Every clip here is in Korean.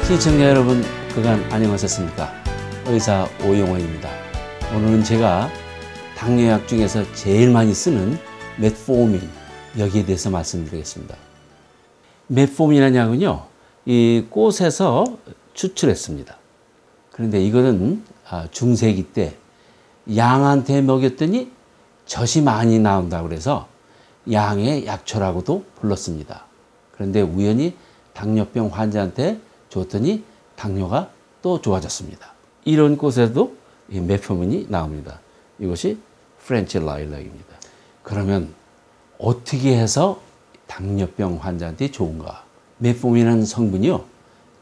시청자 여러분, 그간 안녕하셨습니까? 의사 오영호입니다. 오늘은 제가 당뇨약 중에서 제일 많이 쓰는 메트포민, 여기에 대해서 말씀드리겠습니다. 메트포민이라는 약은요, 이 꽃에서 추출했습니다. 그런데 이거는 중세기 때 양한테 먹였더니 젖이 많이 나온다고 그래서 양의 약초라고도 불렀습니다. 그런데 우연히 당뇨병 환자한테 줬더니 당뇨가 또 좋아졌습니다. 이런 꽃에도 이 메트포민이 나옵니다. 이것이 프렌치 라일락입니다. 그러면 어떻게 해서 당뇨병 환자한테 좋은가? 메트포민이라는 성분이요,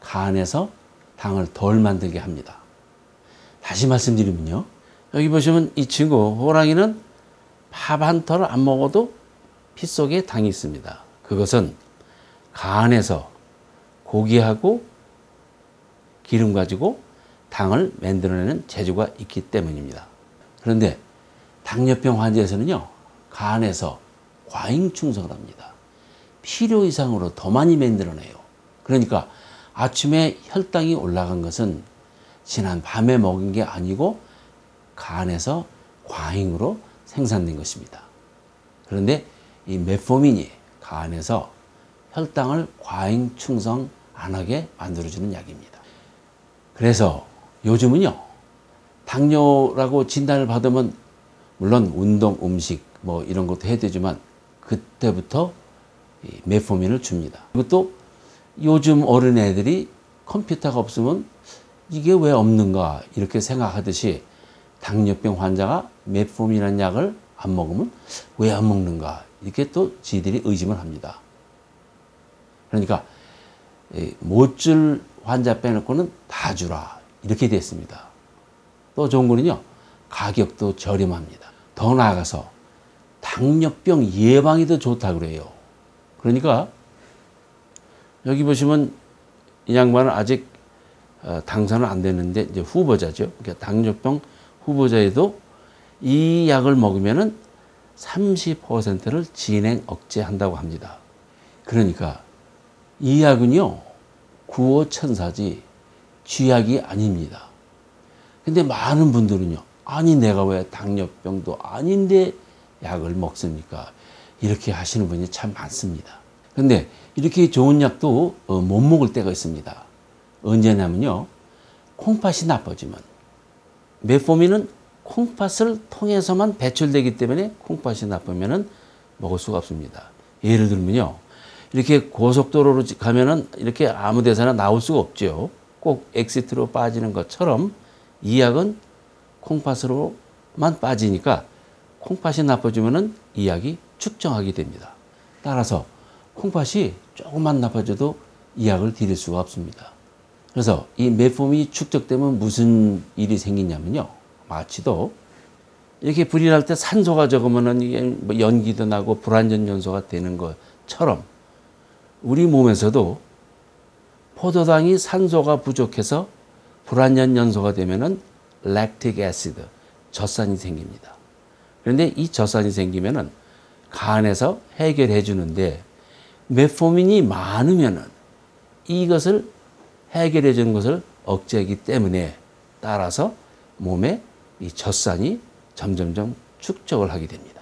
간에서 당을 덜 만들게 합니다. 다시 말씀드리면요, 여기 보시면 이 친구 호랑이는 밥 한 톨 안 먹어도 피 속에 당이 있습니다. 그것은 간에서 고기하고 기름 가지고 당을 만들어내는 재주가 있기 때문입니다. 그런데 당뇨병 환자에서는요, 간에서 과잉 충성을 합니다. 필요 이상으로 더 많이 만들어내요. 그러니까 아침에 혈당이 올라간 것은 지난 밤에 먹은 게 아니고 간에서 과잉으로 생산된 것입니다. 그런데 이 메트포민이 간에서 혈당을 과잉 충성 안 하게 만들어주는 약입니다. 그래서 요즘은요, 당뇨라고 진단을 받으면 물론 운동, 음식 뭐 이런 것도 해야 되지만 그때부터 이 메트포민을 줍니다. 그리고 또 요즘 어린애들이 컴퓨터가 없으면 이게 왜 없는가 이렇게 생각하듯이 당뇨병 환자가 메트포민이라는 약을 안 먹으면 왜 안 먹는가 이렇게 또 지들이 의심을 합니다. 그러니까 못 줄 환자 빼놓고는 다 주라 이렇게 됐습니다. 또 좋은 거는요, 가격도 저렴합니다. 더 나아가서 당뇨병 예방이 더 좋다고 그래요. 그러니까 여기 보시면 이 양반은 아직 당선은 안 됐는데 이제 후보자죠. 그러니까 당뇨병 후보자에도 이 약을 먹으면은 30%를 진행 억제한다고 합니다. 그러니까 이 약은요, 구호천사지 쥐약이 아닙니다. 근데 많은 분들은요, 아니 내가 왜 당뇨병도 아닌데 약을 먹습니까? 이렇게 하시는 분이 참 많습니다. 근데 이렇게 좋은 약도 못 먹을 때가 있습니다. 언제냐면요, 콩팥이 나빠지면. 메트포민은 콩팥을 통해서만 배출되기 때문에 콩팥이 나쁘면은 먹을 수가 없습니다. 예를 들면요, 이렇게 고속도로로 가면은 이렇게 아무 데서나 나올 수가 없죠. 꼭 엑시트로 빠지는 것처럼 이 약은 콩팥으로만 빠지니까 콩팥이 나빠지면은 이 약이 축정하게 됩니다. 따라서 콩팥이 조금만 나빠져도 이 약을 드릴 수가 없습니다. 그래서 이 메트포민이 축적되면 무슨 일이 생기냐면요, 마취도 이렇게 불이 날 때 산소가 적으면은 이게 뭐 연기도 나고 불완전 연소가 되는 것처럼 우리 몸에서도 포도당이 산소가 부족해서 불완전 연소가 되면은 랙틱 애시드, 젖산이 생깁니다. 그런데 이 젖산이 생기면은 간에서 해결해 주는데 메트포민이 많으면은 이것을 해결해 주는 것을 억제하기 때문에 따라서 몸에 이 젖산이 점점점 축적을 하게 됩니다.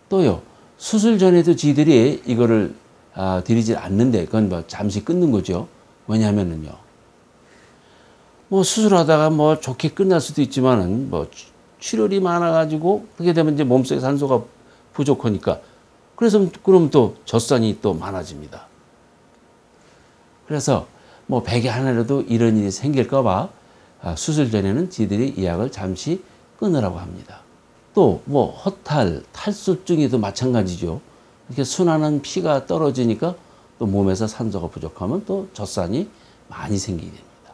또요, 수술 전에도 지들이 이거를 드리지 않는데 그건 뭐 잠시 끊는 거죠. 왜냐하면은요, 뭐 수술하다가 뭐 좋게 끝날 수도 있지만은 뭐 출혈이 많아가지고 그렇게 되면 이제 몸속에 산소가 부족하니까 그래서 그럼 또 젖산이 또 많아집니다. 그래서 뭐 백에 하나라도 이런 일이 생길까봐 수술 전에는 지들이 이 약을 잠시 끊으라고 합니다. 또 뭐 허탈, 탈수증에도 마찬가지죠. 이렇게 순환은 피가 떨어지니까 또 몸에서 산소가 부족하면 또 젖산이 많이 생기게 됩니다.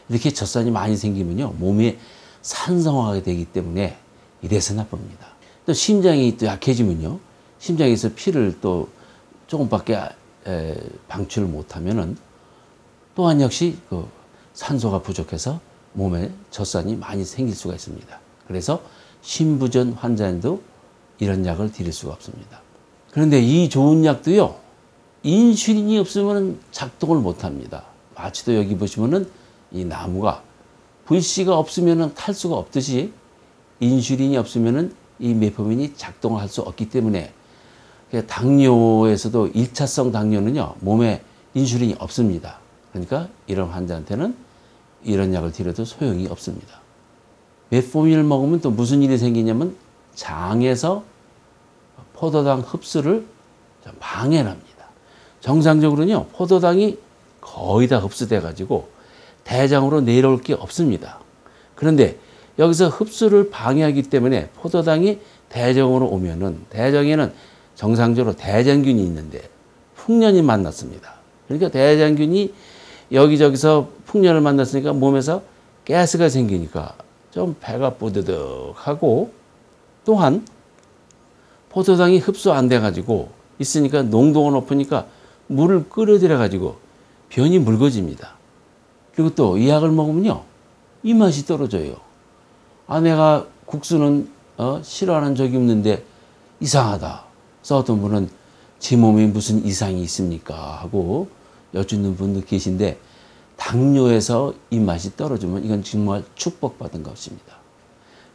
이렇게 젖산이 많이 생기면요, 몸이 산성화가 되기 때문에 이래서 나쁩니다. 또 심장이 또 약해지면요, 심장에서 피를 또 조금밖에 방출을 못하면은 또한 역시 그 산소가 부족해서 몸에 젖산이 많이 생길 수가 있습니다. 그래서 심부전 환자에도 이런 약을 드릴 수가 없습니다. 그런데 이 좋은 약도요, 인슐린이 없으면 작동을 못합니다. 마취도 여기 보시면은 이 나무가 VC가 없으면은 탈 수가 없듯이 인슐린이 없으면은 이 메포민이 작동을 할 수 없기 때문에 당뇨에서도 1차성 당뇨는요, 몸에 인슐린이 없습니다. 그러니까 이런 환자한테는 이런 약을 드려도 소용이 없습니다. 메포민을 먹으면 또 무슨 일이 생기냐면 장에서 포도당 흡수를 방해를 합니다. 정상적으로는요, 포도당이 거의 다 흡수돼 가지고 대장으로 내려올 게 없습니다. 그런데 여기서 흡수를 방해하기 때문에 포도당이 대장으로 오면은 대장에는 정상적으로 대장균이 있는데 풍년이 만났습니다. 그러니까 대장균이 여기저기서 풍년을 만났으니까 몸에서 가스가 생기니까 좀 배가 뿌드득하고, 또한 포도당이 흡수 안 돼 가지고 있으니까 농도가 높으니까 물을 끓여들여 가지고 변이 mul거집니다. 그리고 또 이 약을 먹으면요, 입맛이 떨어져요. 아, 내가 국수는 싫어하는 적이 없는데 이상하다. 그래서 어떤 분은 제 몸에 무슨 이상이 있습니까? 하고 여쭙는 분도 계신데, 당뇨에서 입맛이 떨어지면 이건 정말 축복받은 것입니다.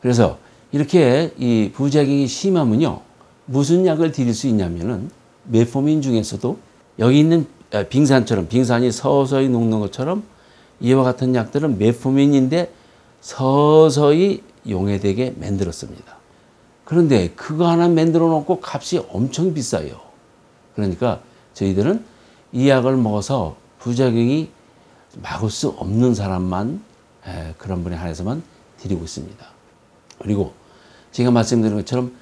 그래서 이렇게 이 부작용이 심하면요, 무슨 약을 드릴 수 있냐면은 메포민 중에서도 여기 있는 빙산처럼, 빙산이 서서히 녹는 것처럼 이와 같은 약들은 메포민인데 서서히 용해되게 만들었습니다. 그런데 그거 하나 만들어 놓고 값이 엄청 비싸요. 그러니까 저희들은 이 약을 먹어서 부작용이 막을 수 없는 사람만, 그런 분에 한해서만 드리고 있습니다. 그리고 제가 말씀드린 것처럼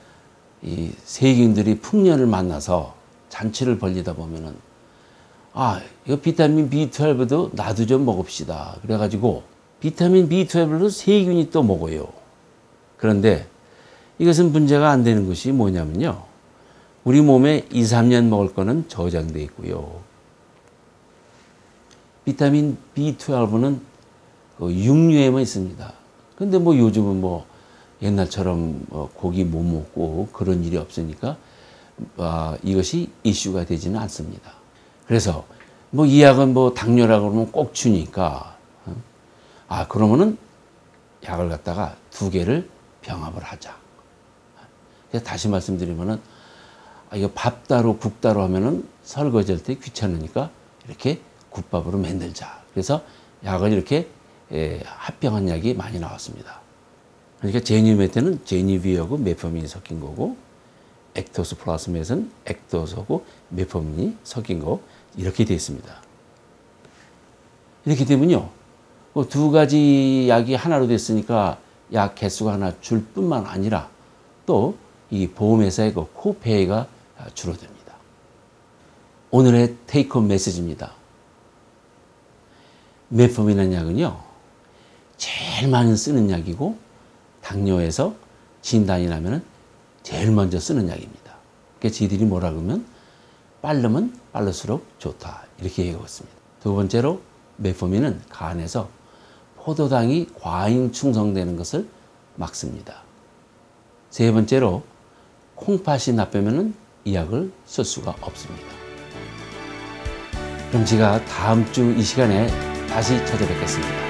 이 세균들이 풍년을 만나서 잔치를 벌리다 보면은, 아, 이거 비타민 B12도 나도 좀 먹읍시다. 그래가지고 비타민 B12도 세균이 또 먹어요. 그런데 이것은 문제가 안 되는 것이 뭐냐면요, 우리 몸에 2, 3년 먹을 거는 저장되어 있고요. 비타민 B12는 육류에만 있습니다. 근데 뭐 요즘은 뭐 옛날처럼 고기 못 먹고 그런 일이 없으니까 이것이 이슈가 되지는 않습니다. 그래서 뭐 이 약은 뭐 당뇨라고 그러면 꼭 주니까, 그러면은 약을 갖다가 2개를 병합을 하자. 그래서 다시 말씀드리면은, 이거 밥 따로 국 따로 하면은 설거지할 때 귀찮으니까 이렇게 국밥으로 만들자. 그래서 약을 이렇게 합병한 약이 많이 나왔습니다. 그러니까 제니메트는 제니비하고 메포민이 섞인 거고, 액토스 플러스 맷은 액토스하고 메포민이 섞인 거, 이렇게 되어 있습니다. 이렇게 되면요, 2가지 약이 하나로 됐으니까 약 개수가 하나 줄 뿐만 아니라 또 이 보험회사의 그 코페이가 줄어듭니다. 오늘의 테이크홈 메시지입니다. 메포민이라는 약은요, 제일 많이 쓰는 약이고, 당뇨에서 진단이 나면 제일 먼저 쓰는 약입니다. 그러니까 저희들이 뭐라 그러면 빠르면 빠를수록 좋다, 이렇게 얘기하고 있습니다. 2번째로 메포민은 간에서 포도당이 과잉 충성되는 것을 막습니다. 3번째로 콩팥이 나쁘면 이 약을 쓸 수가 없습니다. 그럼 제가 다음 주 이 시간에 다시 찾아뵙겠습니다.